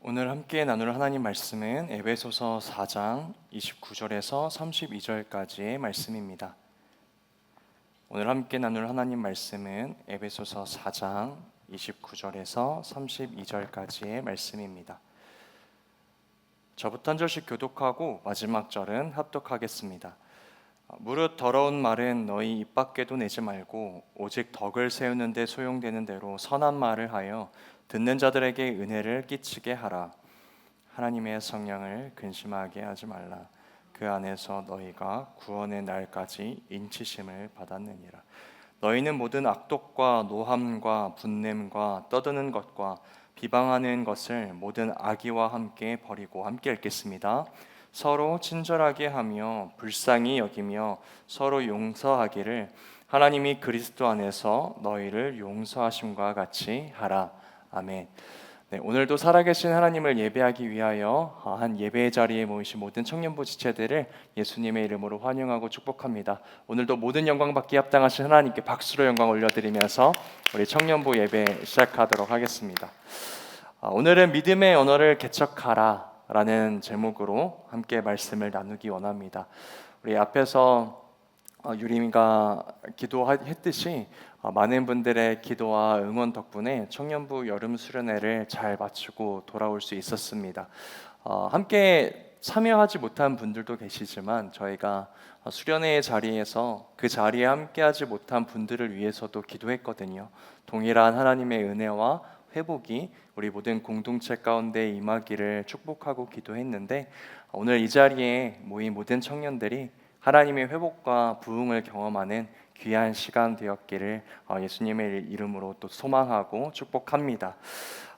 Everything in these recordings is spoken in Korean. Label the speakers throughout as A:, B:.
A: 오늘 함께 나눌 하나님 말씀은 에베소서 4장 29절에서 32절까지의 말씀입니다. 오늘 함께 나눌 하나님 말씀은 에베소서 4장 29절에서 32절까지의 말씀입니다. 저부터 한 절씩 교독하고 마지막 절은 합독하겠습니다. 무릇 더러운 말은 너희 입 밖에도 내지 말고 오직 덕을 세우는 데 소용되는 대로 선한 말을 하여 듣는 자들에게 은혜를 끼치게 하라. 하나님의 성령을 근심하게 하지 말라. 그 안에서 너희가 구원의 날까지 인치심을 받았느니라. 너희는 모든 악독과 노함과 분냄과 떠드는 것과 비방하는 것을 모든 악의와 함께 버리고, 함께 읽겠습니다. 서로 친절하게 하며 불쌍히 여기며 서로 용서하기를 하나님이 그리스도 안에서 너희를 용서하심과 같이 하라. 아멘. 네, 오늘도 살아계신 하나님을 예배하기 위하여 한 예배의 자리에 모이신 모든 청년부 지체들을 예수님의 이름으로 환영하고 축복합니다. 오늘도 모든 영광 받기 합당하신 하나님께 박수로 영광 올려드리면서 우리 청년부 예배 시작하도록 하겠습니다. 오늘은 믿음의 언어를 개척하라 라는 제목으로 함께 말씀을 나누기 원합니다. 우리 앞에서 유림이가 기도했듯이 많은 분들의 기도와 응원 덕분에 청년부 여름 수련회를 잘 마치고 돌아올 수 있었습니다. 함께 참여하지 못한 분들도 계시지만 저희가 수련회의 자리에서 그 자리에 함께하지 못한 분들을 위해서도 기도했거든요. 동일한 하나님의 은혜와 회복이 우리 모든 공동체 가운데 임하기를 축복하고 기도했는데, 오늘 이 자리에 모인 모든 청년들이 하나님의 회복과 부흥을 경험하는 귀한 시간 되었기를 예수님의 이름으로 또 소망하고 축복합니다.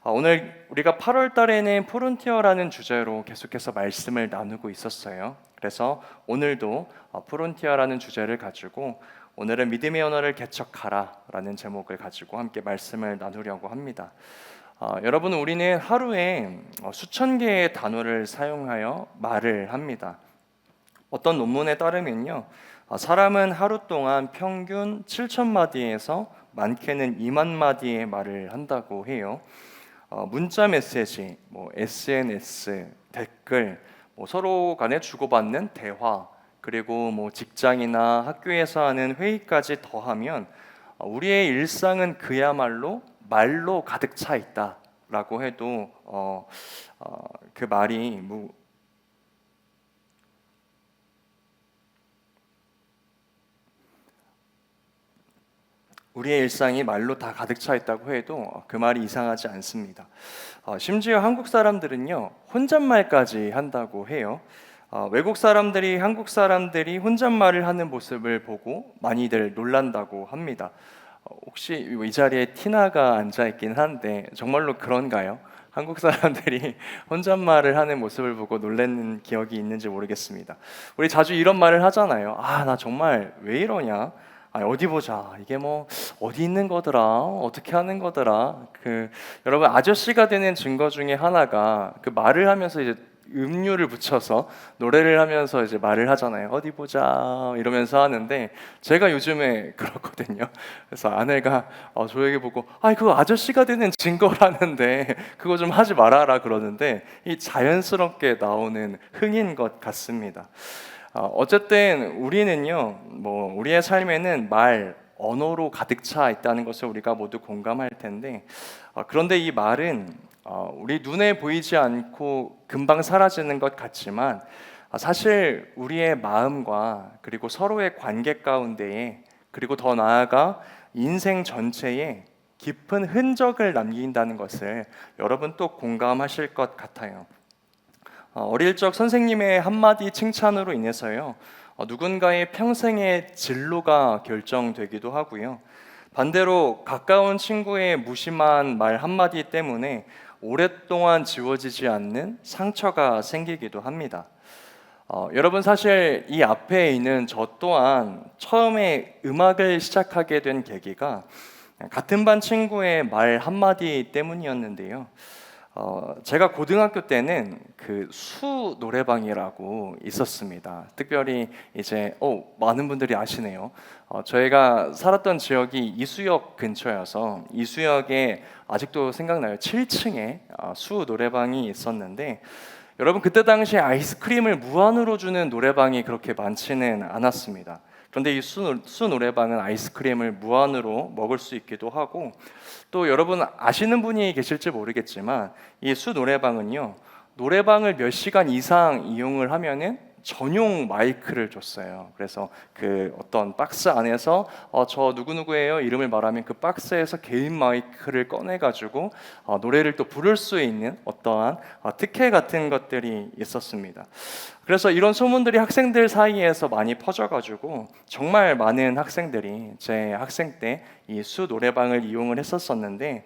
A: 오늘 우리가 8월 달에는 프론티어라는 주제로 계속해서 말씀을 나누고 있었어요. 그래서 오늘도 프론티어라는 주제를 가지고 오늘은 믿음의 언어를 개척하라 라는 제목을 가지고 함께 말씀을 나누려고 합니다. 여러분, 우리는 하루에 수천 개의 단어를 사용하여 말을 합니다. 어떤 논문에 따르면요, 사람은 하루 동안 평균 7,000마디에서 많게는 2만 마디의 말을 한다고 해요. 문자 메시지, SNS, 댓글, 서로 간에 주고받는 대화, 그리고 직장이나 학교에서 하는 회의까지 더하면 우리의 일상은 그야말로 말로 가득 차 있다라고 해도 그 말이 우리의 일상이 말로 다 가득 차 있다고 해도 그 말이 이상하지 않습니다. 심지어 한국 사람들은요, 혼잣말까지 한다고 해요. 외국 사람들이 한국 사람들이 혼잣말을 하는 모습을 보고 많이들 놀란다고 합니다. 혹시 이 자리에 티나가 앉아 있긴 한데 정말로 그런가요? 한국 사람들이 혼잣말을 하는 모습을 보고 놀라는 기억이 있는지 모르겠습니다. 우리 자주 이런 말을 하잖아요. 나 정말 왜 이러냐? 어디 보자. 이게 어디 있는 거더라? 어떻게 하는 거더라? 여러분, 아저씨가 되는 증거 중에 하나가 그 말을 하면서 이제 음료를 붙여서 노래를 하면서 이제 말을 하잖아요. 어디 보자 이러면서 하는데, 제가 요즘에 그렇거든요. 그래서 아내가 저에게 보고 그거 아저씨가 되는 증거라는데 그거 좀 하지 말아라 그러는데, 이 자연스럽게 나오는 흥인 것 같습니다. 어쨌든 우리는요, 우리의 삶에는 언어로 가득 차 있다는 것을 우리가 모두 공감할 텐데, 그런데 이 말은 우리 눈에 보이지 않고 금방 사라지는 것 같지만 사실 우리의 마음과 그리고 서로의 관계 가운데에, 그리고 더 나아가 인생 전체에 깊은 흔적을 남긴다는 것을 여러분 또 공감하실 것 같아요. 어릴 적 선생님의 한마디 칭찬으로 인해서요, 누군가의 평생의 진로가 결정되기도 하고요. 반대로 가까운 친구의 무심한 말 한마디 때문에 오랫동안 지워지지 않는 상처가 생기기도 합니다. 여러분, 사실 이 앞에 있는 저 또한 처음에 음악을 시작하게 된 계기가 같은 반 친구의 말 한마디 때문이었는데요. 제가 고등학교 때는 그 수 노래방이라고 있었습니다. 특별히 이제 많은 분들이 아시네요. 저희가 살았던 지역이 이수역 근처여서 이수역에 아직도 생각나요. 7층에 수 노래방이 있었는데 여러분 그때 당시에 아이스크림을 무한으로 주는 노래방이 그렇게 많지는 않았습니다. 그런데 이 수 노래방은 아이스크림을 무한으로 먹을 수 있기도 하고 또 여러분 아시는 분이 계실지 모르겠지만 이 수 노래방은요 노래방을 몇 시간 이상 이용을 하면은 전용 마이크를 줬어요. 그래서 그 어떤 박스 안에서 저 누구누구예요 이름을 말하면 그 박스에서 개인 마이크를 꺼내 가지고 노래를 또 부를 수 있는 어떠한 특혜 같은 것들이 있었습니다. 그래서 이런 소문들이 학생들 사이에서 많이 퍼져가지고 정말 많은 학생들이 제 학생 때 이 수 노래방을 이용을 했었었는데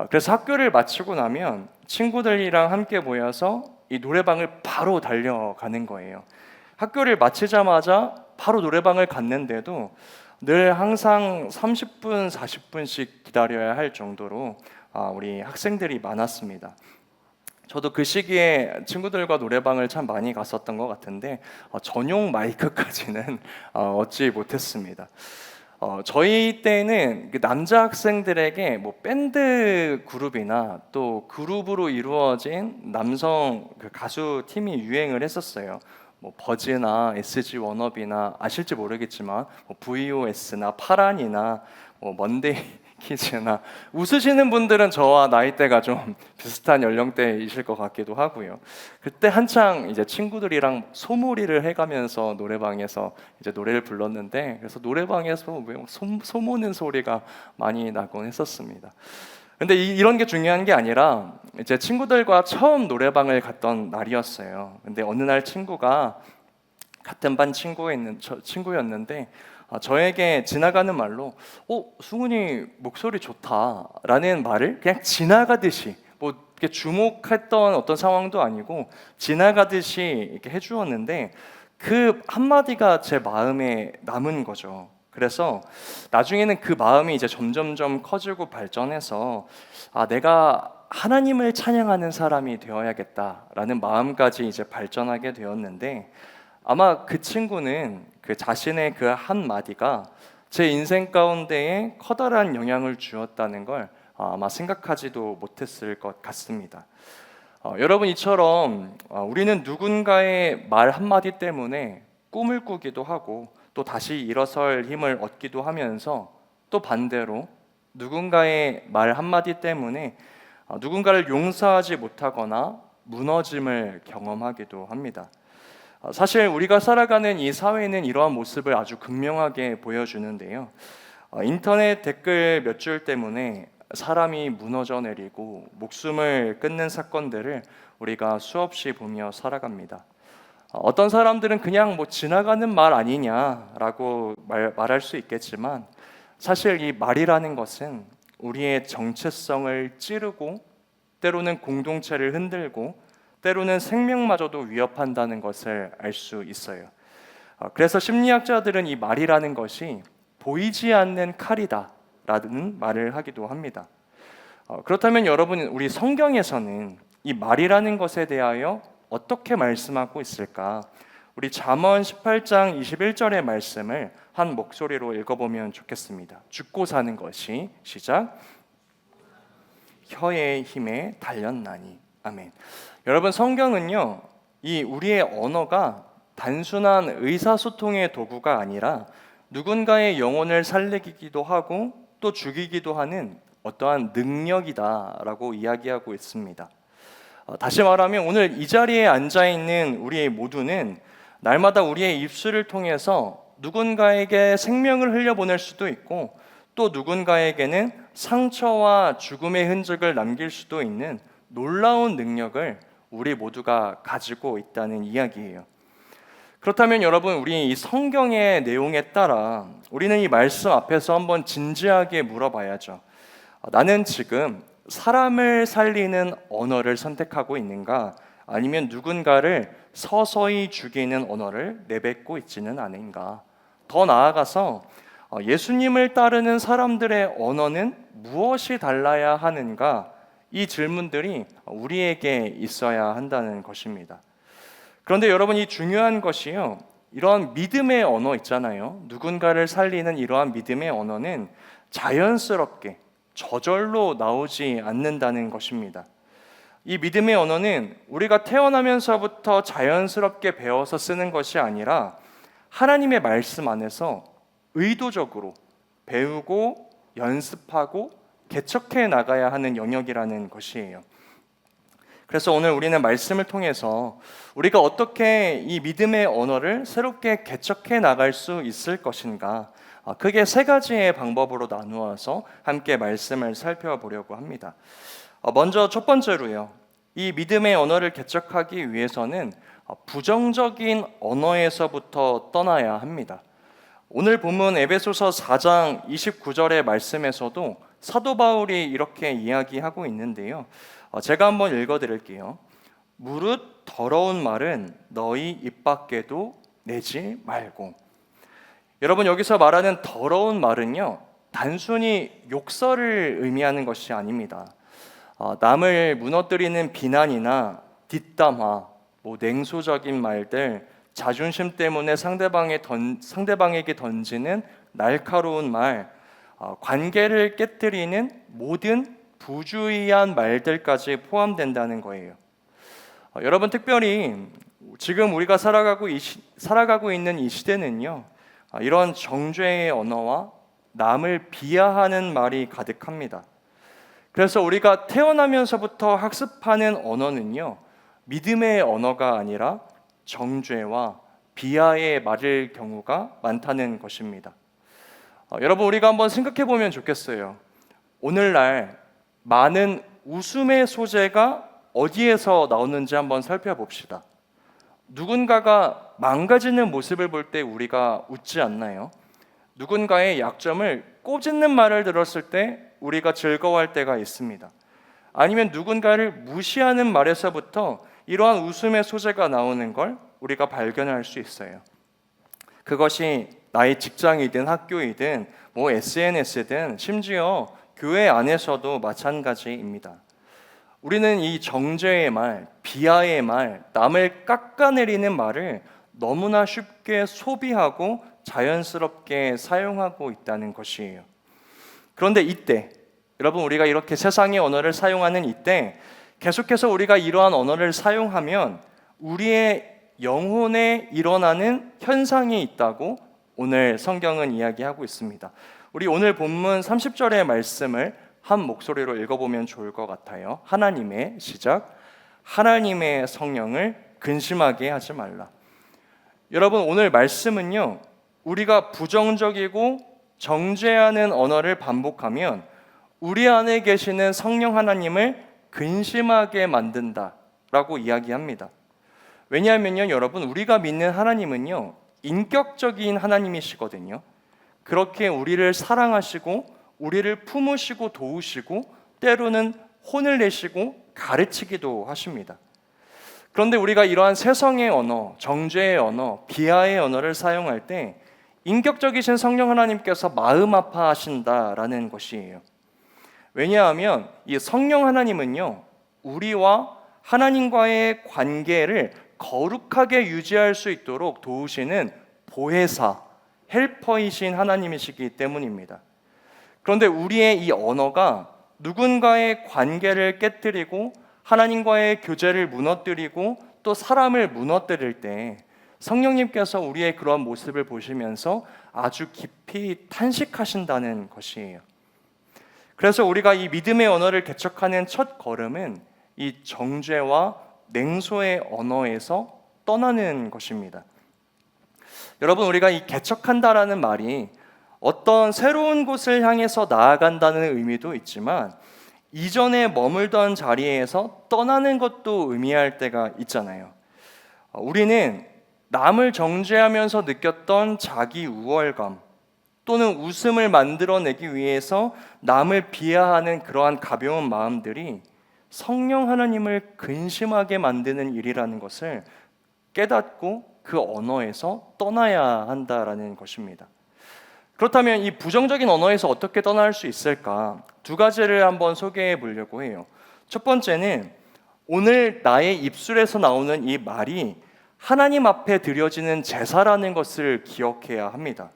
A: 그래서 학교를 마치고 나면 친구들이랑 함께 모여서 이 노래방을 바로 달려가는 거예요. 학교를 마치자마자 바로 노래방을 갔는데도 늘 항상 30분, 40분씩 기다려야 할 정도로 우리 학생들이 많았습니다. 저도 그 시기에 친구들과 노래방을 참 많이 갔었던 것 같은데 전용 마이크까지는 얻지 못했습니다. 저희 때는 그 남자 학생들에게 뭐 밴드 그룹이나 또 그룹으로 이루어진 남성 그 가수 팀이 유행을 했었어요. 뭐 버즈나 SG 워너비나 아실지 모르겠지만 뭐 VOS나 파란이나 뭐 먼데이 키즈나 웃으시는 분들은 저와 나이대가 좀 비슷한 연령대이실 것 같기도 하고요. 그때 한창 이제 친구들이랑 소몰이를 해가면서 노래방에서 이제 노래를 불렀는데 그래서 노래방에서 소모는 소리가 많이 나곤 했었습니다. 근데 이런 게 중요한 게 아니라 이제 친구들과 처음 노래방을 갔던 날이었어요. 근데 어느 날 친구가 같은 반 친구였는데 저에게 지나가는 말로 승훈이 목소리 좋다라는 말을 그냥 지나가듯이 뭐 이렇게 주목했던 어떤 상황도 아니고 지나가듯이 이렇게 해주었는데 그 한마디가 제 마음에 남은 거죠. 그래서 나중에는 그 마음이 이제 점점점 커지고 발전해서 내가 하나님을 찬양하는 사람이 되어야겠다라는 마음까지 이제 발전하게 되었는데 아마 그 친구는 그 자신의 그 한마디가 제 인생 가운데에 커다란 영향을 주었다는 걸 아마 생각하지도 못했을 것 같습니다. 여러분 이처럼 우리는 누군가의 말 한마디 때문에 꿈을 꾸기도 하고 또 다시 일어설 힘을 얻기도 하면서 또 반대로 누군가의 말 한마디 때문에 누군가를 용서하지 못하거나 무너짐을 경험하기도 합니다. 사실 우리가 살아가는 이 사회는 이러한 모습을 아주 극명하게 보여주는데요. 인터넷 댓글 몇 줄 때문에 사람이 무너져 내리고 목숨을 끊는 사건들을 우리가 수없이 보며 살아갑니다. 어떤 사람들은 그냥 뭐 지나가는 말 아니냐라고 말할 수 있겠지만 사실 이 말이라는 것은 우리의 정체성을 찌르고 때로는 공동체를 흔들고 때로는 생명마저도 위협한다는 것을 알 수 있어요. 그래서 심리학자들은 이 말이라는 것이 보이지 않는 칼이다라는 말을 하기도 합니다. 그렇다면 여러분 우리 성경에서는 이 말이라는 것에 대하여 어떻게 말씀하고 있을까? 우리 잠언 18장 21절의 말씀을 한 목소리로 읽어보면 좋겠습니다. 죽고 사는 것이 시작. 혀의 힘에 달렸나니. 아멘. 여러분 성경은요, 이 우리의 언어가 단순한 의사소통의 도구가 아니라 누군가의 영혼을 살리기도 하고 또 죽이기도 하는 어떠한 능력이다라고 이야기하고 있습니다. 다시 말하면 오늘 이 자리에 앉아 있는 우리 모두는 날마다 우리의 입술을 통해서 누군가에게 생명을 흘려보낼 수도 있고 또 누군가에게는 상처와 죽음의 흔적을 남길 수도 있는 놀라운 능력을 우리 모두가 가지고 있다는 이야기예요. 그렇다면 여러분 우리 이 성경의 내용에 따라 우리는 이 말씀 앞에서 한번 진지하게 물어봐야죠. 나는 지금 사람을 살리는 언어를 선택하고 있는가? 아니면 누군가를 서서히 죽이는 언어를 내뱉고 있지는 않은가? 더 나아가서 예수님을 따르는 사람들의 언어는 무엇이 달라야 하는가? 이 질문들이 우리에게 있어야 한다는 것입니다. 그런데 여러분, 이 중요한 것이요, 이러한 믿음의 언어 있잖아요. 누군가를 살리는 이러한 믿음의 언어는 자연스럽게 저절로 나오지 않는다는 것입니다. 이 믿음의 언어는 우리가 태어나면서부터 자연스럽게 배워서 쓰는 것이 아니라 하나님의 말씀 안에서 의도적으로 배우고 연습하고 개척해 나가야 하는 영역이라는 것이에요. 그래서 오늘 우리는 말씀을 통해서 우리가 어떻게 이 믿음의 언어를 새롭게 개척해 나갈 수 있을 것인가, 크게 세 가지의 방법으로 나누어서 함께 말씀을 살펴보려고 합니다. 먼저 첫 번째로요, 이 믿음의 언어를 개척하기 위해서는 부정적인 언어에서부터 떠나야 합니다. 오늘 본문 에베소서 4장 29절의 말씀에서도 사도 바울이 이렇게 이야기하고 있는데요. 제가 한번 읽어드릴게요. 무릇 더러운 말은 너희 입 밖에도 내지 말고. 여러분, 여기서 말하는 더러운 말은요, 단순히 욕설을 의미하는 것이 아닙니다. 남을 무너뜨리는 비난이나 뒷담화, 냉소적인 말들, 자존심 때문에 상대방에게 던지는 날카로운 말, 관계를 깨뜨리는 모든 부주의한 말들까지 포함된다는 거예요. 여러분, 특별히 지금 우리가 살아가고 있는 이 시대는요, 이런 정죄의 언어와 남을 비하하는 말이 가득합니다. 그래서 우리가 태어나면서부터 학습하는 언어는요, 믿음의 언어가 아니라 정죄와 비하의 말일 경우가 많다는 것입니다. 여러분, 우리가 한번 생각해 보면 좋겠어요. 오늘날 많은 웃음의 소재가 어디에서 나오는지 한번 살펴봅시다. 누군가가 망가지는 모습을 볼 때 우리가 웃지 않나요? 누군가의 약점을 꼬집는 말을 들었을 때 우리가 즐거워할 때가 있습니다. 아니면 누군가를 무시하는 말에서부터 이러한 웃음의 소재가 나오는 걸 우리가 발견할 수 있어요. 그것이 나의 직장이든 학교이든 SNS든 심지어 교회 안에서도 마찬가지입니다. 우리는 이 정죄의 말, 비하의 말, 남을 깎아내리는 말을 너무나 쉽게 소비하고 자연스럽게 사용하고 있다는 것이에요. 그런데 이때, 여러분, 우리가 이렇게 세상의 언어를 사용하는 이때 계속해서 우리가 이러한 언어를 사용하면 우리의 영혼에 일어나는 현상이 있다고 오늘 성경은 이야기하고 있습니다. 우리 오늘 본문 30절의 말씀을 한 목소리로 읽어보면 좋을 것 같아요. 하나님의 시작, 하나님의 성령을 근심하게 하지 말라. 여러분, 오늘 말씀은요, 우리가 부정적이고 정죄하는 언어를 반복하면 우리 안에 계시는 성령 하나님을 근심하게 만든다라고 이야기합니다. 왜냐하면요, 여러분, 우리가 믿는 하나님은요, 인격적인 하나님이시거든요. 그렇게 우리를 사랑하시고 우리를 품으시고 도우시고 때로는 혼을 내시고 가르치기도 하십니다. 그런데 우리가 이러한 세상의 언어, 정죄의 언어, 비하의 언어를 사용할 때 인격적이신 성령 하나님께서 마음 아파하신다라는 것이에요. 왜냐하면 이 성령 하나님은요, 우리와 하나님과의 관계를 거룩하게 유지할 수 있도록 도우시는 보혜사, 헬퍼이신 하나님이시기 때문입니다. 그런데 우리의 이 언어가 누군가의 관계를 깨뜨리고 하나님과의 교제를 무너뜨리고 또 사람을 무너뜨릴 때 성령님께서 우리의 그러한 모습을 보시면서 아주 깊이 탄식하신다는 것이에요. 그래서 우리가 이 믿음의 언어를 개척하는 첫 걸음은 이 정죄와 냉소의 언어에서 떠나는 것입니다. 여러분, 우리가 이 개척한다라는 말이 어떤 새로운 곳을 향해서 나아간다는 의미도 있지만 이전에 머물던 자리에서 떠나는 것도 의미할 때가 있잖아요. 우리는 남을 정죄하면서 느꼈던 자기 우월감 또는 웃음을 만들어내기 위해서 남을 비하하는 그러한 가벼운 마음들이 성령 하나님을 근심하게 만드는 일이라는 것을 깨닫고 그 언어에서 떠나야 한다라는 것입니다. 그렇다면 이 부정적인 언어에서 어떻게 떠날 수 있을까? 두 가지를 한번 소개해 보려고 해요. 첫 번째는 오늘 나의 입술에서 나오는 이 말이 하나님 앞에 드려지는 제사라는 것을 기억해야 합니다.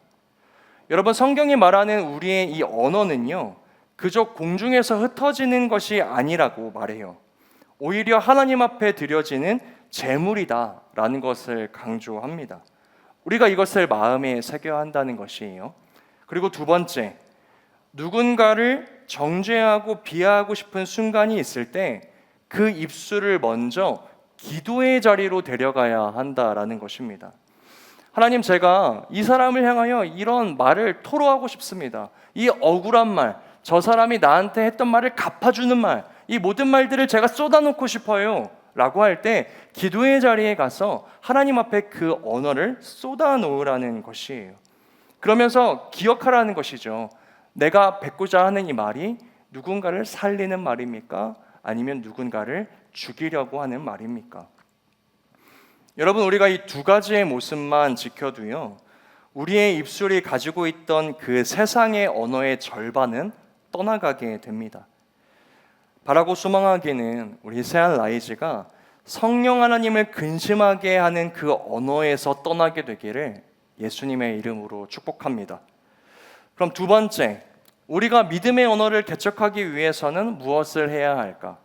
A: 여러분, 성경이 말하는 우리의 이 언어는요, 그저 공중에서 흩어지는 것이 아니라고 말해요. 오히려 하나님 앞에 드려지는 제물이다라는 것을 강조합니다. 우리가 이것을 마음에 새겨야 한다는 것이에요. 그리고 두 번째, 누군가를 정죄하고 비하하고 싶은 순간이 있을 때 그 입술을 먼저 기도의 자리로 데려가야 한다라는 것입니다. 하나님, 제가 이 사람을 향하여 이런 말을 토로하고 싶습니다. 이 억울한 말, 저 사람이 나한테 했던 말을 갚아주는 말, 이 모든 말들을 제가 쏟아놓고 싶어요 라고 할 때 기도의 자리에 가서 하나님 앞에 그 언어를 쏟아놓으라는 것이에요. 그러면서 기억하라는 것이죠. 내가 뱉고자 하는 이 말이 누군가를 살리는 말입니까? 아니면 누군가를 죽이려고 하는 말입니까? 여러분, 우리가 이 두 가지의 모습만 지켜도요, 우리의 입술이 가지고 있던 그 세상의 언어의 절반은 떠나가게 됩니다. 바라고 소망하기는 우리 세안 라이즈가 성령 하나님을 근심하게 하는 그 언어에서 떠나게 되기를 예수님의 이름으로 축복합니다. 그럼 두 번째, 우리가 믿음의 언어를 개척하기 위해서는 무엇을 해야 할까?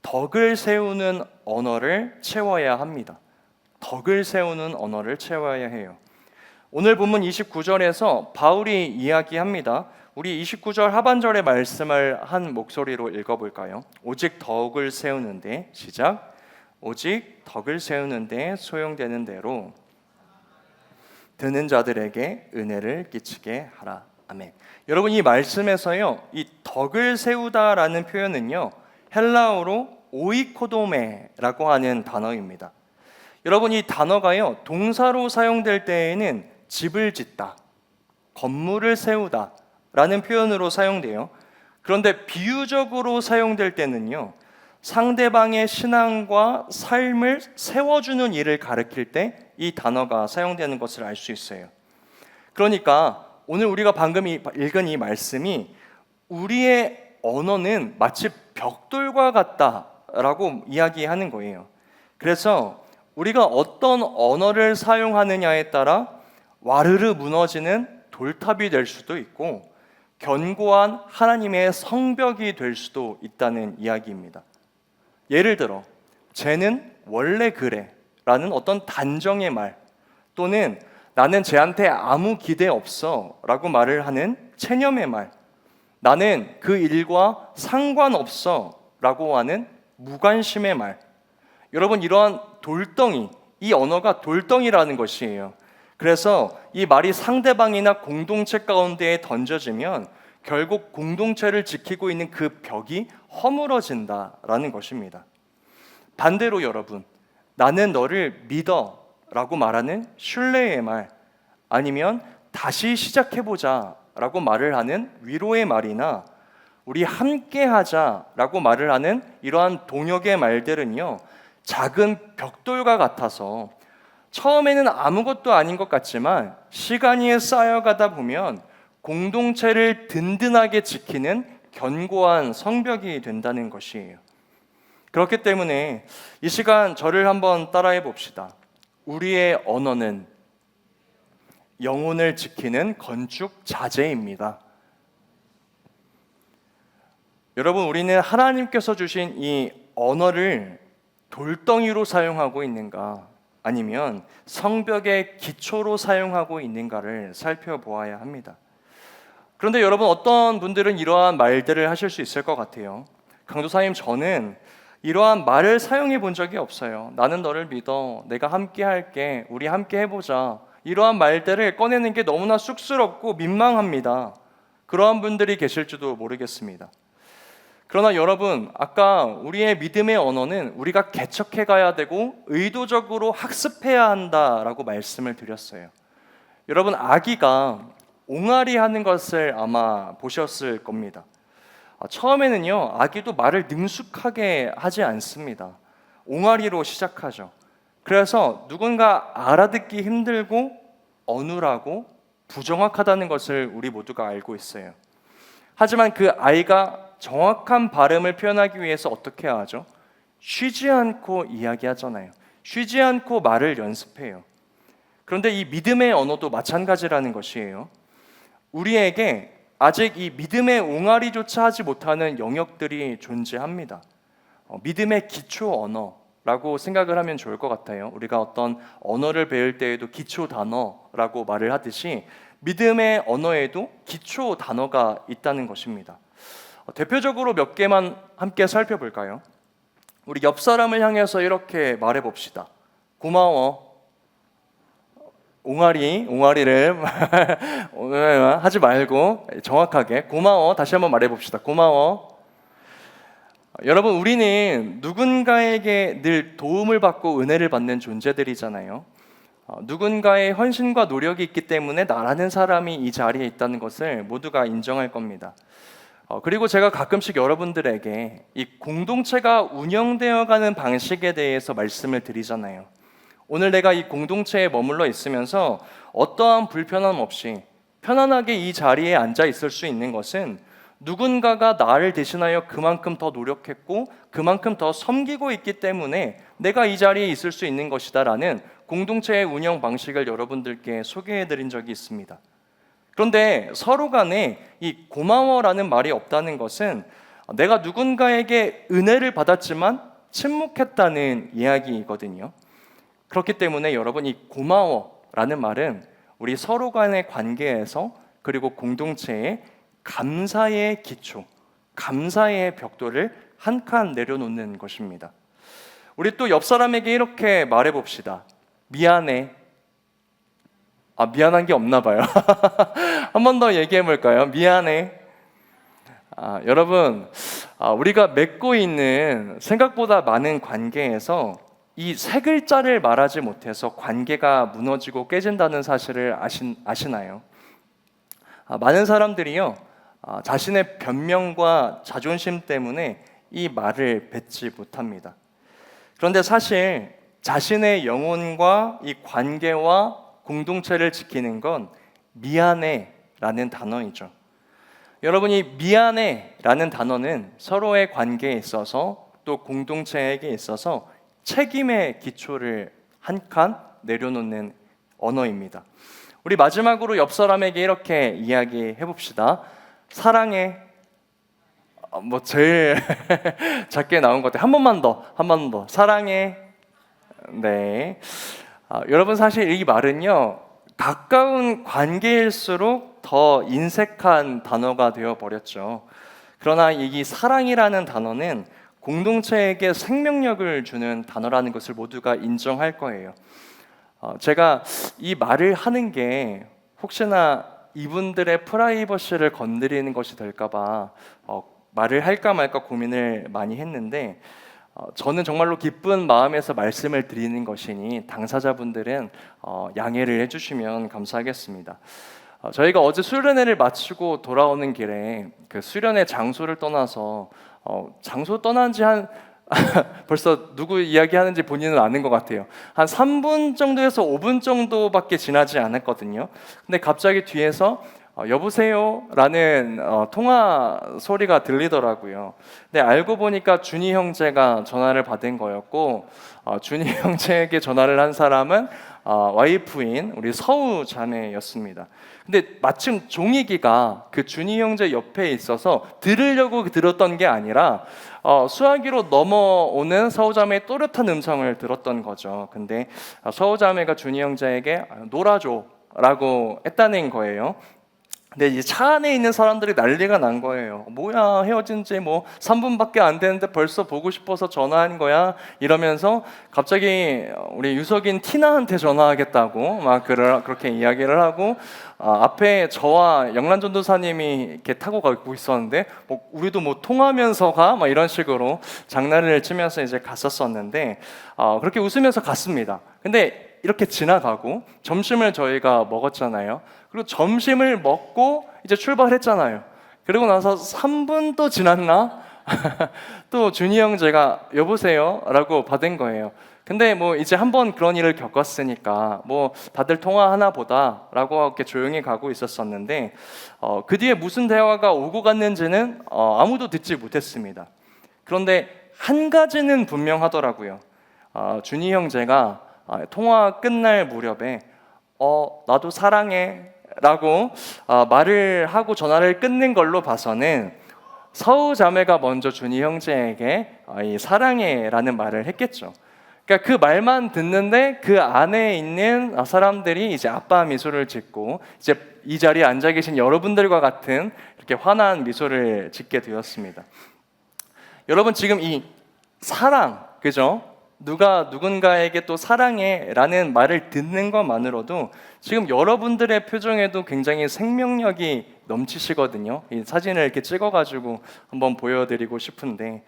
A: 덕을 세우는 언어를 채워야 합니다. 덕을 세우는 언어를 채워야 해요. 오늘 본문 29절에서 바울이 이야기합니다. 우리 29절 하반절의 말씀을 한 목소리로 읽어볼까요? 오직 덕을 세우는데, 시작. 오직 덕을 세우는데 소용되는 대로 듣는 자들에게 은혜를 끼치게 하라. 아멘. 여러분, 이 말씀에서요, 이 덕을 세우다라는 표현은요, 헬라어로 오이코도메라고 하는 단어입니다. 여러분, 이 단어가요, 동사로 사용될 때에는 집을 짓다, 건물을 세우다 라는 표현으로 사용돼요. 그런데 비유적으로 사용될 때는요, 상대방의 신앙과 삶을 세워주는 일을 가리킬 때 이 단어가 사용되는 것을 알 수 있어요. 그러니까 오늘 우리가 방금 읽은 이 말씀이 우리의 언어는 마치 벽돌과 같다라고 이야기하는 거예요. 그래서 우리가 어떤 언어를 사용하느냐에 따라 와르르 무너지는 돌탑이 될 수도 있고 견고한 하나님의 성벽이 될 수도 있다는 이야기입니다. 예를 들어, 쟤는 원래 그래 라는 어떤 단정의 말, 또는 나는 쟤한테 아무 기대 없어 라고 말을 하는 체념의 말, 나는 그 일과 상관없어 라고 하는 무관심의 말. 여러분, 이러한 돌덩이, 이 언어가 돌덩이라는 것이에요. 그래서 이 말이 상대방이나 공동체 가운데에 던져지면 결국 공동체를 지키고 있는 그 벽이 허물어진다라는 것입니다. 반대로 여러분, 나는 너를 믿어 라고 말하는 신뢰의 말, 아니면 다시 시작해보자 라고 말을 하는 위로의 말이나 우리 함께 하자 라고 말을 하는 이러한 동역의 말들은요, 작은 벽돌과 같아서 처음에는 아무것도 아닌 것 같지만 시간이 쌓여가다 보면 공동체를 든든하게 지키는 견고한 성벽이 된다는 것이에요. 그렇기 때문에 이 시간 저를 한번 따라해 봅시다. 우리의 언어는 영혼을 지키는 건축 자재입니다. 여러분, 우리는 하나님께서 주신 이 언어를 돌덩이로 사용하고 있는가, 아니면 성벽의 기초로 사용하고 있는가를 살펴보아야 합니다. 그런데 여러분, 어떤 분들은 이러한 말들을 하실 수 있을 것 같아요. 강도사님, 저는 이러한 말을 사용해 본 적이 없어요. 나는 너를 믿어, 내가 함께 할게, 우리 함께 해보자. 이러한 말들을 꺼내는 게 너무나 쑥스럽고 민망합니다. 그러한 분들이 계실지도 모르겠습니다. 그러나 여러분, 아까 우리의 믿음의 언어는 우리가 개척해 가야 되고 의도적으로 학습해야 한다라고 말씀을 드렸어요. 여러분, 아기가 옹알이 하는 것을 아마 보셨을 겁니다. 처음에는요, 아기도 말을 능숙하게 하지 않습니다. 옹알이로 시작하죠. 그래서 누군가 알아듣기 힘들고 어눌하고 부정확하다는 것을 우리 모두가 알고 있어요. 하지만 그 아이가 정확한 발음을 표현하기 위해서 어떻게 하죠? 쉬지 않고 이야기하잖아요. 쉬지 않고 말을 연습해요. 그런데 이 믿음의 언어도 마찬가지라는 것이에요. 우리에게 아직 이 믿음의 옹알이조차 하지 못하는 영역들이 존재합니다. 믿음의 기초 언어라고 생각을 하면 좋을 것 같아요. 우리가 어떤 언어를 배울 때에도 기초 단어라고 말을 하듯이 믿음의 언어에도 기초 단어가 있다는 것입니다. 대표적으로 몇 개만 함께 살펴볼까요? 우리 옆 사람을 향해서 이렇게 말해봅시다. 고마워. 옹알이를 하지 말고 정확하게 고마워. 다시 한번 말해봅시다. 고마워. 여러분, 우리는 누군가에게 늘 도움을 받고 은혜를 받는 존재들이잖아요. 누군가의 헌신과 노력이 있기 때문에 나라는 사람이 이 자리에 있다는 것을 모두가 인정할 겁니다. 그리고 제가 가끔씩 여러분들에게 이 공동체가 운영되어가는 방식에 대해서 말씀을 드리잖아요. 오늘 내가 이 공동체에 머물러 있으면서 어떠한 불편함 없이 편안하게 이 자리에 앉아 있을 수 있는 것은 누군가가 나를 대신하여 그만큼 더 노력했고 그만큼 더 섬기고 있기 때문에 내가 이 자리에 있을 수 있는 것이다라는 공동체의 운영 방식을 여러분들께 소개해드린 적이 있습니다. 그런데 서로 간에 이 고마워라는 말이 없다는 것은 내가 누군가에게 은혜를 받았지만 침묵했다는 이야기이거든요. 그렇기 때문에 여러분, 이 고마워라는 말은 우리 서로 간의 관계에서 그리고 공동체의 감사의 기초, 감사의 벽돌을 한 칸 내려놓는 것입니다. 우리 또 옆 사람에게 이렇게 말해봅시다. 미안해. 미안한 게 없나 봐요. 한 번 더 얘기해 볼까요? 미안해. 여러분, 우리가 맺고 있는 생각보다 많은 관계에서 이 세 글자를 말하지 못해서 관계가 무너지고 깨진다는 사실을 아시나요? 많은 사람들이요, 자신의 변명과 자존심 때문에 이 말을 뱉지 못합니다. 그런데 사실 자신의 영혼과 이 관계와 공동체를 지키는 건 미안해라는 단어이죠. 여러분이 미안해라는 단어는 서로의 관계에 있어서 또 공동체에게 있어서 책임의 기초를 한 칸 내려놓는 언어입니다. 우리 마지막으로 옆 사람에게 이렇게 이야기해 봅시다. 사랑해. 제일 작게 나온 것 같아요. 한 번만 더. 사랑해. 네. 여러분, 사실 이 말은요, 가까운 관계일수록 더 인색한 단어가 되어 버렸죠. 그러나 이 사랑이라는 단어는 공동체에게 생명력을 주는 단어라는 것을 모두가 인정할 거예요. 제가 이 말을 하는 게 혹시나 이분들의 프라이버시를 건드리는 것이 될까봐 말을 할까 말까 고민을 많이 했는데, 저는 정말로 기쁜 마음에서 말씀을 드리는 것이니 당사자분들은 양해를 해주시면 감사하겠습니다. 저희가 어제 수련회를 마치고 돌아오는 길에 그 수련회 장소를 떠나서 장소 떠난 지 한 벌써 누구 이야기하는지 본인은 아는 것 같아요. 한 3분 정도에서 5분 정도밖에 지나지 않았거든요. 근데 갑자기 뒤에서 여보세요? 라는 통화 소리가 들리더라고요. 근데 알고 보니까 준이 형제가 전화를 받은 거였고, 준이 형제에게 전화를 한 사람은 와이프인 우리 서우 자매였습니다. 근데 마침 종이기가 그 준이 형제 옆에 있어서 들으려고 들었던 게 아니라 수화기로 넘어오는 서우 자매의 또렷한 음성을 들었던 거죠. 근데 서우 자매가 준이 형제에게 놀아줘 라고 했다는 거예요. 근데 이제 차 안에 있는 사람들이 난리가 난 거예요. 뭐야, 헤어진 지 3분밖에 안 됐는데 벌써 보고 싶어서 전화한 거야? 이러면서 갑자기 우리 유석인 티나한테 전화하겠다고 막 그렇게 이야기를 하고, 앞에 저와 영란 전도사님이 이렇게 타고 가고 있었는데 우리도 통하면서 가? 막 이런 식으로 장난을 치면서 이제 갔었었는데, 그렇게 웃으면서 갔습니다. 근데 이렇게 지나가고 점심을 저희가 먹었잖아요. 그리고 점심을 먹고 이제 출발했잖아요. 그리고 나서 3분 또 지났나? 또 준이 형제가 여보세요? 라고 받은 거예요. 근데 뭐 이제 한번 그런 일을 겪었으니까 뭐 다들 통화하나 보다 라고 이렇게 조용히 가고 있었었는데 그 뒤에 무슨 대화가 오고 갔는지는 아무도 듣지 못했습니다. 그런데 한 가지는 분명하더라고요. 준이 형제가 통화 끝날 무렵에 나도 사랑해 라고 말을 하고 전화를 끊는 걸로 봐서는 서우 자매가 먼저 준이 형제에게 이 사랑해 라는 말을 했겠죠. 그러니까 그 말만 듣는데 그 안에 있는 사람들이 이제 아빠 미소를 짓고 이제 이 자리에 앉아 계신 여러분들과 같은 이렇게 환한 미소를 짓게 되었습니다. 여러분 지금 이 사랑, 그죠? 누가 누군가에게 또 사랑해라는 말을 듣는 것만으로도 지금 여러분들의 표정에도 굉장히 생명력이 넘치시거든요. 이 사진을 이렇게 찍어가지고 한번 보여드리고 싶은데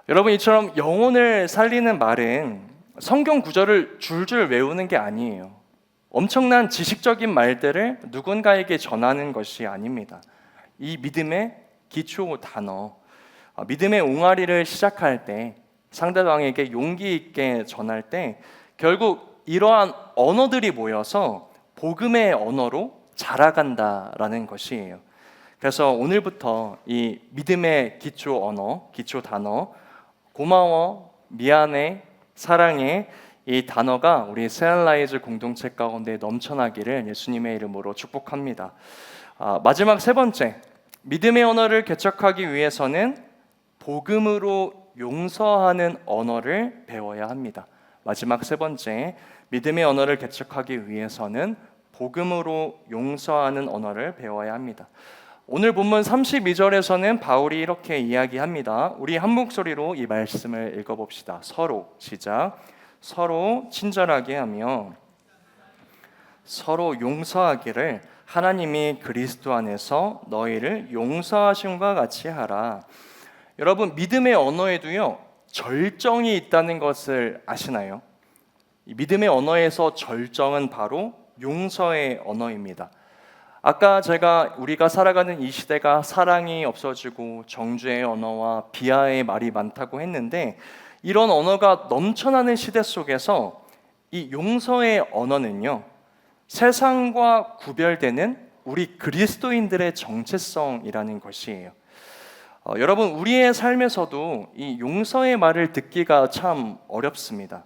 A: 여러분 이처럼 영혼을 살리는 말은 성경 구절을 줄줄 외우는 게 아니에요. 엄청난 지식적인 말들을 누군가에게 전하는 것이 아닙니다. 이 믿음의 기초 단어, 믿음의 옹알이를 시작할 때 상대방에게 용기 있게 전할 때 결국 이러한 언어들이 모여서 복음의 언어로 자라간다라는 것이에요. 그래서 오늘부터 이 믿음의 기초 언어, 기초 단어, 고마워, 미안해, 사랑해 이 단어가 우리 세안라이즈 공동체 가운데 넘쳐나기를 예수님의 이름으로 축복합니다. 마지막 세 번째, 믿음의 언어를 개척하기 위해서는 복음으로 용서하는 언어를 배워야 합니다. 마지막 세 번째, 믿음의 언어를 개척하기 위해서는 복음으로 용서하는 언어를 배워야 합니다. 오늘 본문 32절에서는 바울이 이렇게 이야기합니다. 우리 한 목소리로 이 말씀을 읽어봅시다. 서로, 시작. 서로 친절하게 하며 서로 용서하기를 하나님이 그리스도 안에서 너희를 용서하심과 같이 하라. 여러분 믿음의 언어에도요 절정이 있다는 것을 아시나요? 이 믿음의 언어에서 절정은 바로 용서의 언어입니다. 아까 제가 우리가 살아가는 이 시대가 사랑이 없어지고 정죄의 언어와 비하의 말이 많다고 했는데 이런 언어가 넘쳐나는 시대 속에서 이 용서의 언어는요 세상과 구별되는 우리 그리스도인들의 정체성이라는 것이에요. 여러분 우리의 삶에서도 이 용서의 말을 듣기가 참 어렵습니다.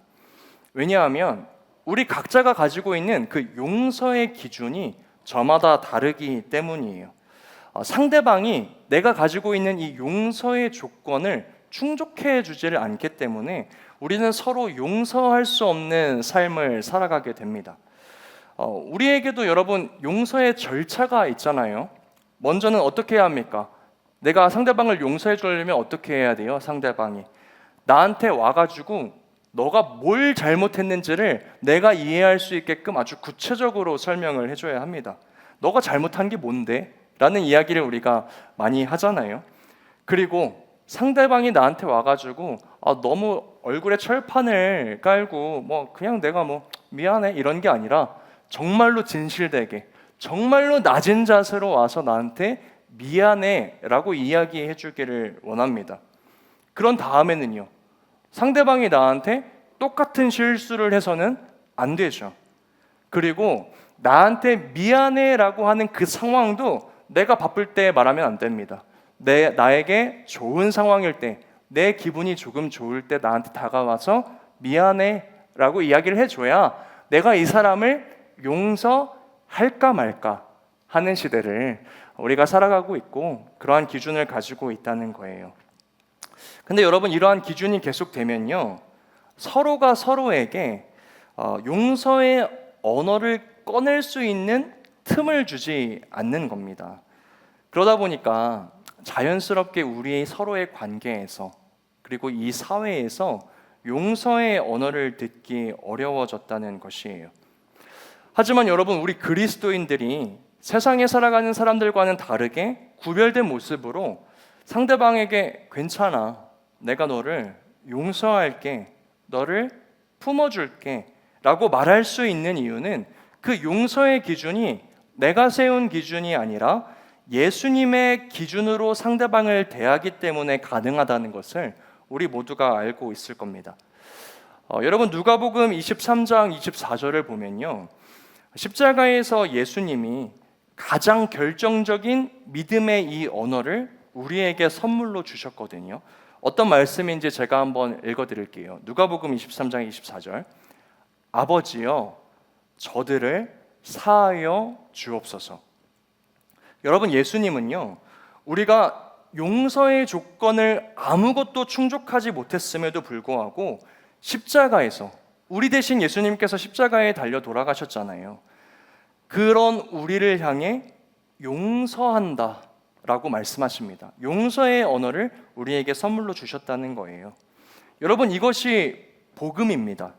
A: 왜냐하면 우리 각자가 가지고 있는 그 용서의 기준이 저마다 다르기 때문이에요. 상대방이 내가 가지고 있는 이 용서의 조건을 충족해 주지를 않기 때문에 우리는 서로 용서할 수 없는 삶을 살아가게 됩니다. 우리에게도 여러분 용서의 절차가 있잖아요. 먼저는 어떻게 해야 합니까? 내가 상대방을 용서해 주려면 어떻게 해야 돼요? 상대방이 나한테 와가지고 너가 뭘 잘못했는지를 내가 이해할 수 있게끔 아주 구체적으로 설명을 해줘야 합니다. 너가 잘못한 게 뭔데? 라는 이야기를 우리가 많이 하잖아요. 그리고 상대방이 나한테 와가지고 너무 얼굴에 철판을 깔고 뭐 그냥 내가 뭐 미안해 이런 게 아니라 정말로 진실되게 정말로 낮은 자세로 와서 나한테 미안해 라고 이야기해 주기를 원합니다. 그런 다음에는요 상대방이 나한테 똑같은 실수를 해서는 안 되죠. 그리고 나한테 미안해 라고 하는 그 상황도 내가 바쁠 때 말하면 안 됩니다. 나에게 좋은 상황일 때, 내 기분이 조금 좋을 때 나한테 다가와서 미안해 라고 이야기를 해줘야 내가 이 사람을 용서할까 말까 하는 시대를 우리가 살아가고 있고 그러한 기준을 가지고 있다는 거예요. 근데 여러분 이러한 기준이 계속되면요 서로가 서로에게 용서의 언어를 꺼낼 수 있는 틈을 주지 않는 겁니다. 그러다 보니까 자연스럽게 우리 서로의 관계에서 그리고 이 사회에서 용서의 언어를 듣기 어려워졌다는 것이에요. 하지만 여러분 우리 그리스도인들이 세상에 살아가는 사람들과는 다르게 구별된 모습으로 상대방에게 괜찮아, 내가 너를 용서할게, 너를 품어줄게 라고 말할 수 있는 이유는 그 용서의 기준이 내가 세운 기준이 아니라 예수님의 기준으로 상대방을 대하기 때문에 가능하다는 것을 우리 모두가 알고 있을 겁니다. 여러분 누가복음 23장 24절을 보면요, 십자가에서 예수님이 가장 결정적인 믿음의 이 언어를 우리에게 선물로 주셨거든요. 어떤 말씀인지 제가 한번 읽어드릴게요. 누가복음 23장 24절. 아버지여 저들을 사하여 주옵소서. 여러분 예수님은요, 우리가 용서의 조건을 아무것도 충족하지 못했음에도 불구하고 십자가에서 우리 대신 예수님께서 십자가에 달려 돌아가셨잖아요. 그런 우리를 향해 용서한다 라고 말씀하십니다. 용서의 언어를 우리에게 선물로 주셨다는 거예요. 여러분 이것이 복음입니다.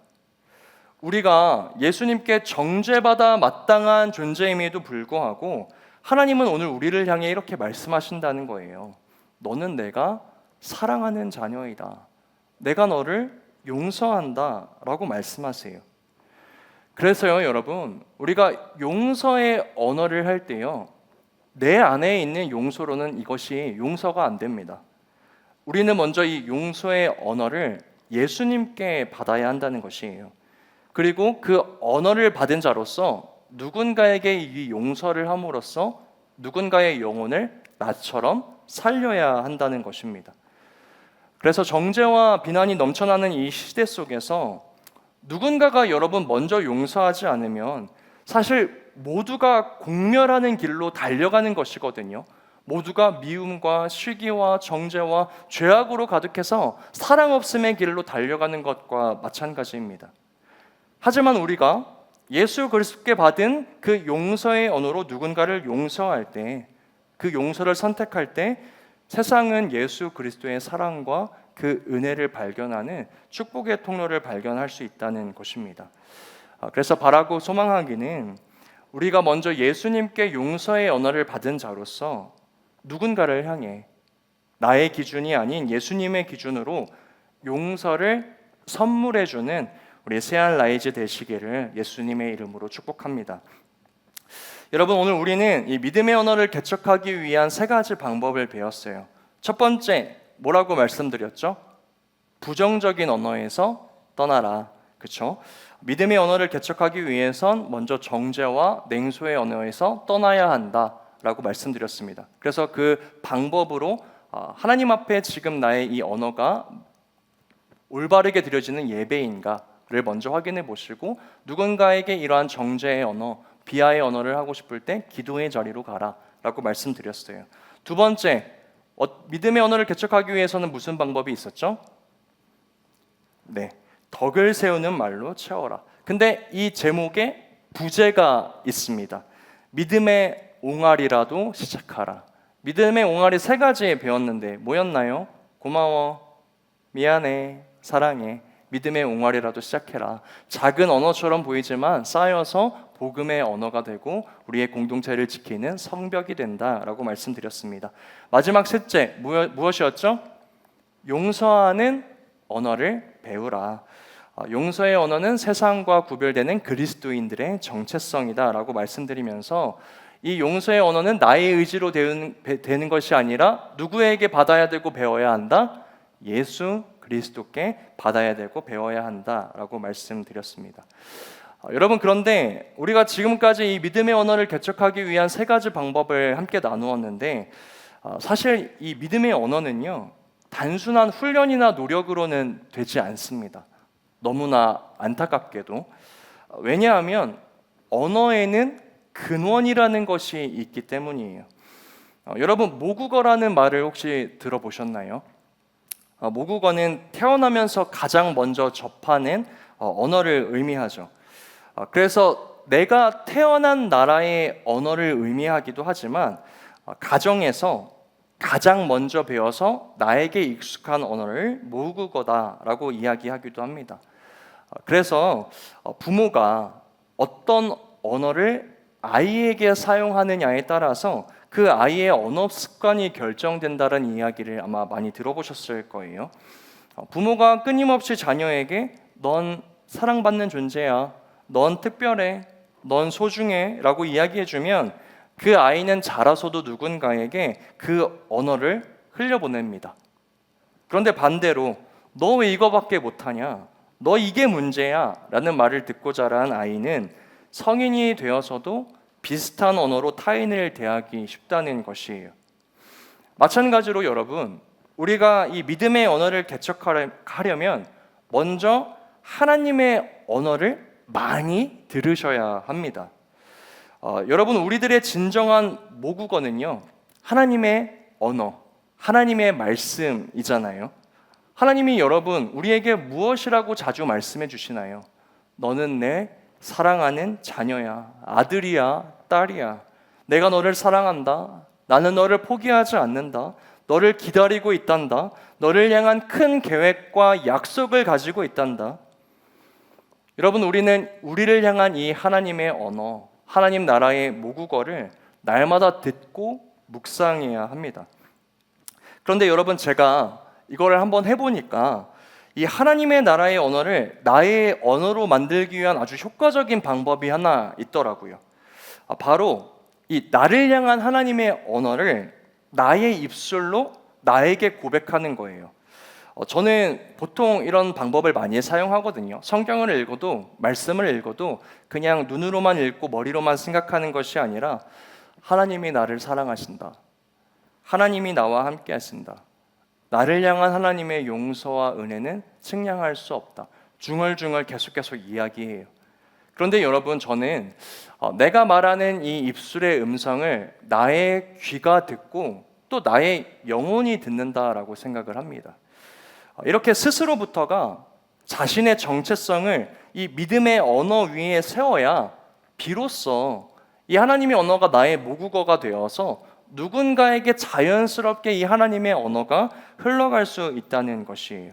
A: 우리가 예수님께 정죄받아 마땅한 존재임에도 불구하고 하나님은 오늘 우리를 향해 이렇게 말씀하신다는 거예요. 너는 내가 사랑하는 자녀이다. 내가 너를 용서한다 라고 말씀하세요. 그래서요 여러분, 우리가 용서의 언어를 할 때요, 내 안에 있는 용서로는 이것이 용서가 안 됩니다. 우리는 먼저 이 용서의 언어를 예수님께 받아야 한다는 것이에요. 그리고 그 언어를 받은 자로서 누군가에게 이 용서를 함으로써 누군가의 영혼을 나처럼 살려야 한다는 것입니다. 그래서 정죄와 비난이 넘쳐나는 이 시대 속에서 누군가가 여러분 먼저 용서하지 않으면 사실 모두가 공멸하는 길로 달려가는 것이거든요. 모두가 미움과 시기와 정죄와 죄악으로 가득해서 사랑 없음의 길로 달려가는 것과 마찬가지입니다. 하지만 우리가 예수 그리스도께 받은 그 용서의 언어로 누군가를 용서할 때, 그 용서를 선택할 때 세상은 예수 그리스도의 사랑과 그 은혜를 발견하는 축복의 통로를 발견할 수 있다는 것입니다. 그래서 바라고 소망하기는 우리가 먼저 예수님께 용서의 언어를 받은 자로서 누군가를 향해 나의 기준이 아닌 예수님의 기준으로 용서를 선물해주는 우리 새한 라이즈 되시기를 예수님의 이름으로 축복합니다. 여러분 오늘 우리는 이 믿음의 언어를 개척하기 위한 세 가지 방법을 배웠어요. 첫 번째 뭐라고 말씀드렸죠? 부정적인 언어에서 떠나라. 그렇죠? 믿음의 언어를 개척하기 위해선 먼저 정죄와 냉소의 언어에서 떠나야 한다라고 말씀드렸습니다. 그래서 그 방법으로 하나님 앞에 지금 나의 이 언어가 올바르게 드려지는 예배인가를 먼저 확인해 보시고, 누군가에게 이러한 정죄의 언어, 비하의 언어를 하고 싶을 때 기도의 자리로 가라라고 말씀드렸어요. 두 번째, 믿음의 언어를 개척하기 위해서는 무슨 방법이 있었죠? 네, 덕을 세우는 말로 채워라. 근데 이 제목에 부제가 있습니다. 믿음의 옹알이라도 시작하라. 믿음의 옹알이 세 가지 배웠는데 뭐였나요? 고마워, 미안해, 사랑해. 믿음의 옹알이라도 시작해라. 작은 언어처럼 보이지만 쌓여서 복음의 언어가 되고 우리의 공동체를 지키는 성벽이 된다라고 말씀드렸습니다. 마지막 셋째 무엇이었죠? 용서하는 언어를 배우라. 용서의 언어는 세상과 구별되는 그리스도인들의 정체성이다라고 말씀드리면서, 이 용서의 언어는 나의 의지로 되는 것이 아니라 누구에게 받아야 되고 배워야 한다? 예수 그리스도께 받아야 되고 배워야 한다라고 말씀드렸습니다. 여러분 그런데 우리가 지금까지 이 믿음의 언어를 개척하기 위한 세 가지 방법을 함께 나누었는데, 사실 이 믿음의 언어는요 단순한 훈련이나 노력으로는 되지 않습니다. 너무나 안타깝게도. 왜냐하면 언어에는 근원이라는 것이 있기 때문이에요. 여러분 모국어라는 말을 혹시 들어보셨나요? 모국어는 태어나면서 가장 먼저 접하는 언어를 의미하죠. 그래서 내가 태어난 나라의 언어를 의미하기도 하지만 가정에서 가장 먼저 배워서 나에게 익숙한 언어를 모국어다라고 이야기하기도 합니다. 그래서 부모가 어떤 언어를 아이에게 사용하느냐에 따라서 그 아이의 언어 습관이 결정된다는 이야기를 아마 많이 들어보셨을 거예요. 부모가 끊임없이 자녀에게 넌 사랑받는 존재야, 넌 특별해, 넌 소중해 라고 이야기해주면 그 아이는 자라서도 누군가에게 그 언어를 흘려보냅니다. 그런데 반대로 너 왜 이거밖에 못하냐? 너 이게 문제야? 라는 말을 듣고 자란 아이는 성인이 되어서도 비슷한 언어로 타인을 대하기 쉽다는 것이에요. 마찬가지로 여러분, 우리가 이 믿음의 언어를 개척하려면 먼저 하나님의 언어를 많이 들으셔야 합니다. 여러분, 우리들의 진정한 모국어는요, 하나님의 언어, 하나님의 말씀이잖아요. 하나님이 여러분, 우리에게 무엇이라고 자주 말씀해 주시나요? 너는 내 사랑하는 자녀야, 아들이야, 딸이야. 내가 너를 사랑한다. 나는 너를 포기하지 않는다. 너를 기다리고 있단다. 너를 향한 큰 계획과 약속을 가지고 있단다. 여러분, 우리는 우리를 향한 이 하나님의 언어, 하나님 나라의 모국어를 날마다 듣고 묵상해야 합니다. 그런데 여러분, 제가 이거를 한번 해보니까 이 하나님의 나라의 언어를 나의 언어로 만들기 위한 아주 효과적인 방법이 하나 있더라고요. 바로 이 나를 향한 하나님의 언어를 나의 입술로 나에게 고백하는 거예요. 저는 보통 이런 방법을 많이 사용하거든요. 성경을 읽어도, 말씀을 읽어도 그냥 눈으로만 읽고 머리로만 생각하는 것이 아니라 하나님이 나를 사랑하신다. 하나님이 나와 함께 하신다. 나를 향한 하나님의 용서와 은혜는 측량할 수 없다. 중얼중얼 계속 이야기해요. 그런데 여러분, 저는 내가 말하는 이 입술의 음성을 나의 귀가 듣고 또 나의 영혼이 듣는다라고 생각을 합니다. 이렇게 스스로부터가 자신의 정체성을 이 믿음의 언어 위에 세워야 비로소 이 하나님의 언어가 나의 모국어가 되어서 누군가에게 자연스럽게 이 하나님의 언어가 흘러갈 수 있다는 것이에요.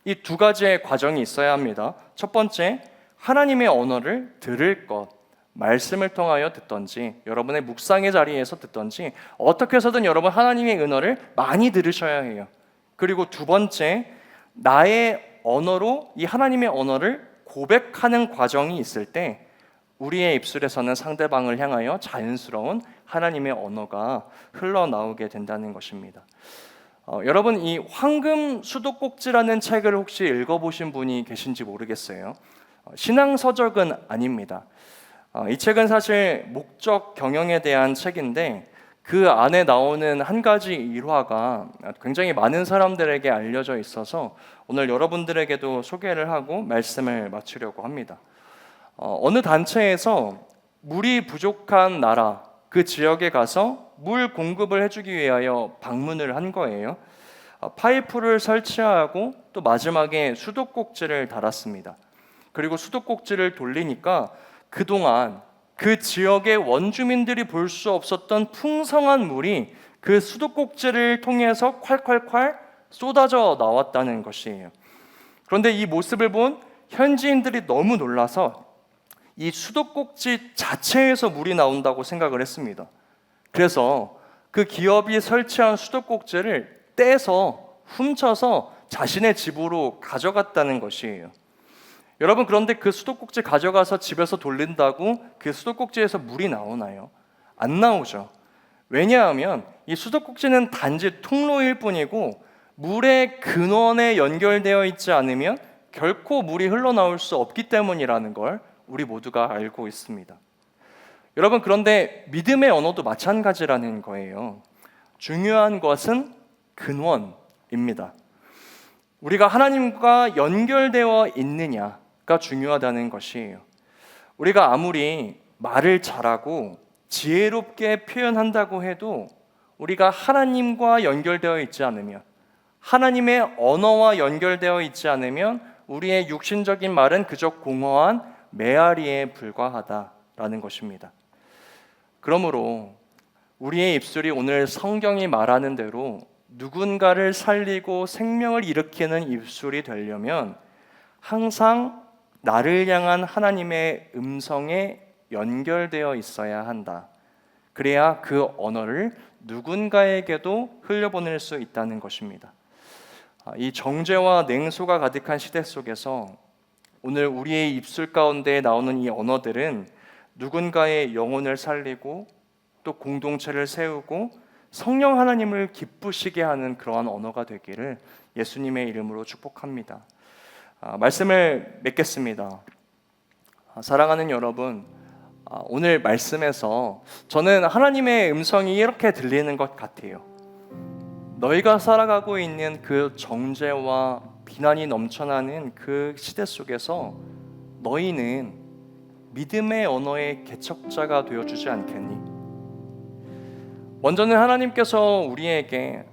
A: 이 두 가지의 과정이 있어야 합니다. 첫 번째, 하나님의 언어를 들을 것, 말씀을 통하여 듣던지 여러분의 묵상의 자리에서 듣던지 어떻게 해서든 여러분 하나님의 언어를 많이 들으셔야 해요. 그리고 두 번째, 나의 언어로 이 하나님의 언어를 고백하는 과정이 있을 때 우리의 입술에서는 상대방을 향하여 자연스러운 하나님의 언어가 흘러나오게 된다는 것입니다. 여러분, 이 황금 수도꼭지라는 책을 혹시 읽어보신 분이 계신지 모르겠어요. 신앙서적은 아닙니다. 이 책은 사실 목적 경영에 대한 책인데 그 안에 나오는 한 가지 일화가 굉장히 많은 사람들에게 알려져 있어서 오늘 여러분들에게도 소개를 하고 말씀을 마치려고 합니다. 어느 단체에서 물이 부족한 나라, 그 지역에 가서 물 공급을 해주기 위하여 방문을 한 거예요. 파이프를 설치하고 또 마지막에 수도꼭지를 달았습니다. 그리고 수도꼭지를 돌리니까 그동안 그 지역의 원주민들이 볼 수 없었던 풍성한 물이 그 수도꼭지를 통해서 콸콸콸 쏟아져 나왔다는 것이에요. 그런데 이 모습을 본 현지인들이 너무 놀라서 이 수도꼭지 자체에서 물이 나온다고 생각을 했습니다. 그래서 그 기업이 설치한 수도꼭지를 떼서 훔쳐서 자신의 집으로 가져갔다는 것이에요. 여러분, 그런데 그 수도꼭지 가져가서 집에서 돌린다고 그 수도꼭지에서 물이 나오나요? 안 나오죠. 왜냐하면 이 수도꼭지는 단지 통로일 뿐이고 물의 근원에 연결되어 있지 않으면 결코 물이 흘러나올 수 없기 때문이라는 걸 우리 모두가 알고 있습니다. 여러분, 그런데 믿음의 언어도 마찬가지라는 거예요. 중요한 것은 근원입니다. 우리가 하나님과 연결되어 있느냐가 중요하다는 것이에요. 우리가 아무리 말을 잘하고 지혜롭게 표현한다고 해도 우리가 하나님과 연결되어 있지 않으면, 하나님의 언어와 연결되어 있지 않으면 우리의 육신적인 말은 그저 공허한 메아리에 불과하다라는 것입니다. 그러므로 우리의 입술이 오늘 성경이 말하는 대로 누군가를 살리고 생명을 일으키는 입술이 되려면 항상 나를 향한 하나님의 음성에 연결되어 있어야 한다. 그래야 그 언어를 누군가에게도 흘려보낼 수 있다는 것입니다. 이 정죄와 냉소가 가득한 시대 속에서 오늘 우리의 입술 가운데 나오는 이 언어들은 누군가의 영혼을 살리고 또 공동체를 세우고 성령 하나님을 기쁘시게 하는 그러한 언어가 되기를 예수님의 이름으로 축복합니다. 말씀을 맺겠습니다. 사랑하는 여러분, 오늘 말씀에서 저는 하나님의 음성이 이렇게 들리는 것 같아요. 너희가 살아가고 있는 그 정죄와 비난이 넘쳐나는 그 시대 속에서 너희는 믿음의 언어의 개척자가 되어주지 않겠니? 먼저는 하나님께서 우리에게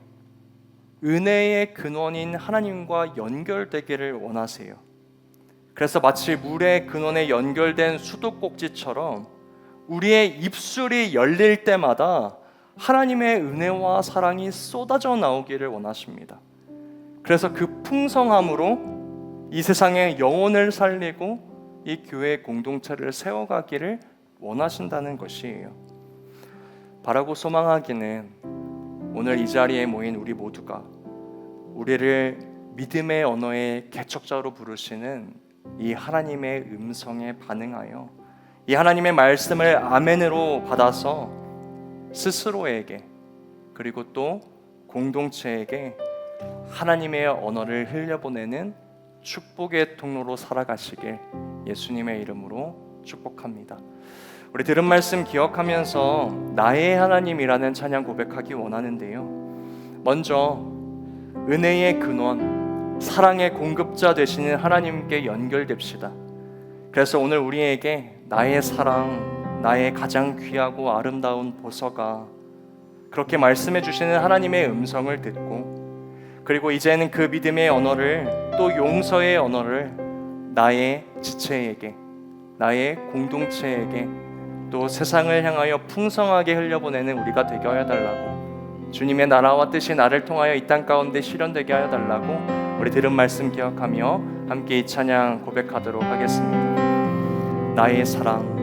A: 은혜의 근원인 하나님과 연결되기를 원하세요. 그래서 마치 물의 근원에 연결된 수도꼭지처럼 우리의 입술이 열릴 때마다 하나님의 은혜와 사랑이 쏟아져 나오기를 원하십니다. 그래서 그 풍성함으로 이 세상의 영혼을 살리고 이 교회 공동체를 세워가기를 원하신다는 것이에요. 바라고 소망하기는 오늘 이 자리에 모인 우리 모두가 우리를 믿음의 언어의 개척자로 부르시는 이 하나님의 음성에 반응하여 이 하나님의 말씀을 아멘으로 받아서 스스로에게 그리고 또 공동체에게 하나님의 언어를 흘려보내는 축복의 통로로 살아가시길 예수님의 이름으로 축복합니다. 우리 들은 말씀 기억하면서 나의 하나님이라는 찬양 고백하기 원하는데요. 먼저 은혜의 근원, 사랑의 공급자 되시는 하나님께 연결됩시다. 그래서 오늘 우리에게 나의 사랑, 나의 가장 귀하고 아름다운 보서가 그렇게 말씀해 주시는 하나님의 음성을 듣고 그리고 이제는 그 믿음의 언어를 또 용서의 언어를 나의 지체에게, 나의 공동체에게 또 세상을 향하여 풍성하게 흘려보내는 우리가 되게 하여 달라고, 주님의 나라와 뜻이 나를 통하여 이 땅 가운데 실현되게 하여 달라고 우리 들은 말씀 기억하며 함께 이 찬양 고백하도록 하겠습니다. 나의 사랑,